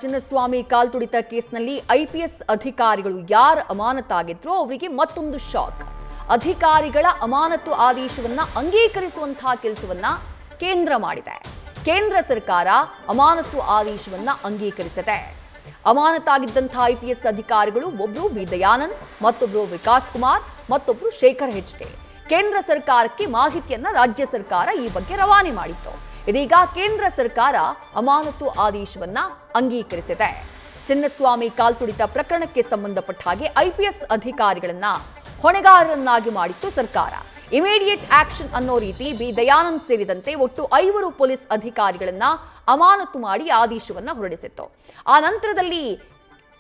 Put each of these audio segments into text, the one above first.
ಚಿನ್ನಸ್ವಾಮಿ ಕಾಲ್ತುಳಿತ ಕೇಸ್ನಲ್ಲಿ ಐಪಿಎಸ್ ಅಧಿಕಾರಿಗಳು ಯಾರು ಅಮಾನತಾಗಿದ್ರು ಅವರಿಗೆ ಮತ್ತೊಂದು ಶಾಕ್. ಅಧಿಕಾರಿಗಳ ಅಮಾನತು ಆದೇಶವನ್ನ ಅಂಗೀಕರಿಸುವಂತಹ ಕೆಲಸವನ್ನ ಕೇಂದ್ರ ಮಾಡಿದೆ. ಕೇಂದ್ರ ಸರ್ಕಾರ ಅಮಾನತು ಆದೇಶವನ್ನ ಅಂಗೀಕರಿಸಿದೆ. ಅಮಾನತಾಗಿದ್ದಂತಹ ಐಪಿಎಸ್ ಅಧಿಕಾರಿಗಳು ಒಬ್ಬರು ಬಿ ದಯಾನಂದ್, ಮತ್ತೊಬ್ಬರು ವಿಕಾಸ್ ಕುಮಾರ್, ಮತ್ತೊಬ್ಬರು ಶೇಖರ್ ಹೆಚ್ಡೆ. ಕೇಂದ್ರ ಸರ್ಕಾರಕ್ಕೆ ಮಾಹಿತಿಯನ್ನ ರಾಜ್ಯ ಸರ್ಕಾರ ಈ ಬಗ್ಗೆ ರವಾನೆ ಮಾಡಿತ್ತು. ಇದೀಗ ಕೇಂದ್ರ ಸರ್ಕಾರ ಅಮಾನತು ಆದೇಶವನ್ನ ಅಂಗೀಕರಿಸಿದೆ. ಚಿನ್ನಸ್ವಾಮಿ ಕಾಲ್ತುಳಿತ ಪ್ರಕರಣಕ್ಕೆ ಸಂಬಂಧಪಟ್ಟ ಹಾಗೆ ಐಪಿಎಸ್ ಅಧಿಕಾರಿಗಳನ್ನ ಹೊಣೆಗಾರರನ್ನಾಗಿ ಮಾಡಿತ್ತು ಸರ್ಕಾರ. ಇಮಿಡಿಯೇಟ್ ಆಕ್ಷನ್ ಅನ್ನೋ ರೀತಿ ಬಿ ದಯಾನಂದ್ ಸೇರಿದಂತೆ ಒಟ್ಟು 5 ಪೊಲೀಸ್ ಅಧಿಕಾರಿಗಳನ್ನ ಅಮಾನತು ಮಾಡಿ ಆದೇಶವನ್ನ ಹೊರಡಿಸಿತ್ತು. ಆ ನಂತರದಲ್ಲಿ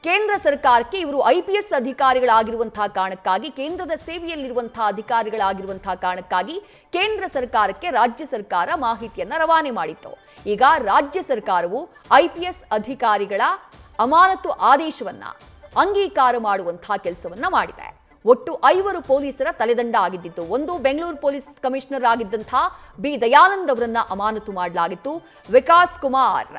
ಕೇಂದ್ರ ಸರ್ಕಾರಕ್ಕೆ ಇವರು ಐಪಿಎಸ್ ಅಧಿಕಾರಿಗಳಾಗಿರುವಂತಹ ಕಾರಣಕ್ಕಾಗಿ, ಕೇಂದ್ರದ ಸೇವೆಯಲ್ಲಿರುವಂತಹ ಅಧಿಕಾರಿಗಳಾಗಿರುವಂತಹ ಕಾರಣಕ್ಕಾಗಿ ಕೇಂದ್ರ ಸರ್ಕಾರಕ್ಕೆ ರಾಜ್ಯ ಸರ್ಕಾರ ಮಾಹಿತಿಯನ್ನ ರವಾನೆ ಮಾಡಿತ್ತು. ಈಗ ರಾಜ್ಯ ಸರ್ಕಾರವು ಐಪಿಎಸ್ ಅಧಿಕಾರಿಗಳ ಅಮಾನತು ಆದೇಶವನ್ನ ಅಂಗೀಕಾರ ಮಾಡುವಂತಹ ಕೆಲಸವನ್ನ ಮಾಡಿದೆ. ಒಟ್ಟು 5 ಪೊಲೀಸರ ತಲೆದಂಡ ಆಗಿದ್ದು, ಒಂದು ಬೆಂಗಳೂರು ಪೊಲೀಸ್ ಕಮಿಷನರ್ ಆಗಿದ್ದಂತಹ ಬಿ ದಯಾನಂದ್ ಅವರನ್ನ ಅಮಾನತು ಮಾಡಲಾಗಿತ್ತು. ವಿಕಾಸ್ ಕುಮಾರ್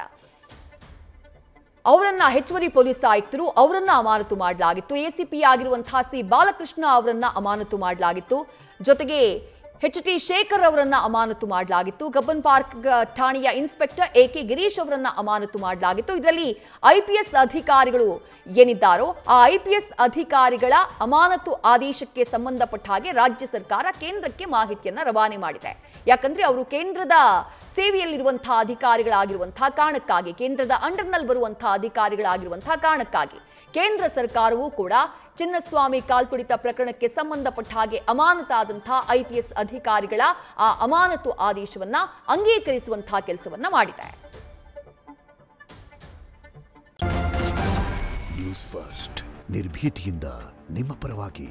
ಅವರನ್ನ ಹೆಚ್ಚುವರಿ ಪೊಲೀಸ್ ಆಯುಕ್ತರು ಅವರನ್ನ ಅಮಾನತು ಮಾಡಲಾಗಿತ್ತು. ಎಸಿಪಿ ಆಗಿರುವಂತಹ ಸಿ ಬಾಲಕೃಷ್ಣ ಅವರನ್ನ ಅಮಾನತು ಮಾಡಲಾಗಿತ್ತು. ಜೊತೆಗೆ HT ಶೇಖರ್ ಅವರನ್ನ ಅಮಾನತು ಮಾಡಲಾಗಿತ್ತು. ಕಬ್ಬನ್ ಪಾರ್ಕ್ ಠಾಣೆಯ ಇನ್ಸ್ಪೆಕ್ಟರ್ AK ಗಿರೀಶ್ ಅವರನ್ನ ಅಮಾನತು ಮಾಡಲಾಗಿತ್ತು. ಇದರಲ್ಲಿ ಐಪಿಎಸ್ ಅಧಿಕಾರಿಗಳು ಏನಿದ್ದಾರೋ ಆ ಐಪಿಎಸ್ ಅಧಿಕಾರಿಗಳ ಅಮಾನತು ಆದೇಶಕ್ಕೆ ಸಂಬಂಧಪಟ್ಟ ಹಾಗೆ ರಾಜ್ಯ ಸರ್ಕಾರ ಕೇಂದ್ರಕ್ಕೆ ಮಾಹಿತಿಯನ್ನ ರವಾನೆ ಮಾಡಿದೆ. ಯಾಕಂದ್ರೆ ಅವರು ಕೇಂದ್ರದ ಸೇವೆಯಲ್ಲಿರುವಂತಹ ಅಧಿಕಾರಿಗಳಾಗಿರುವಂತಹ ಕಾರಣಕ್ಕಾಗಿ, ಕೇಂದ್ರದ ಅಂಡರ್ನಲ್ಲಿ ಬರುವಂತಹ ಅಧಿಕಾರಿಗಳಾಗಿರುವಂತಹ ಕಾರಣಕ್ಕಾಗಿ ಕೇಂದ್ರ ಸರ್ಕಾರವೂ ಕೂಡ ಚಿನ್ನಸ್ವಾಮಿ ಕಾಲ್ತುಳಿತ ಪ್ರಕರಣಕ್ಕೆ ಸಂಬಂಧಪಟ್ಟ ಹಾಗೆ ಅಮಾನತಾದಂತಹ ಐಪಿಎಸ್ ಅಧಿಕಾರಿಗಳ ಆ ಅಮಾನತು ಆದೇಶವನ್ನ ಅಂಗೀಕರಿಸುವಂತಹ ಕೆಲಸವನ್ನ ಮಾಡಿದೆ. ನ್ಯೂಸ್ ಫಸ್ಟ್ ನಿರ್ಭೀತಿಯಿಂದ ನಿಮ್ಮ ಪರವಾಗಿ.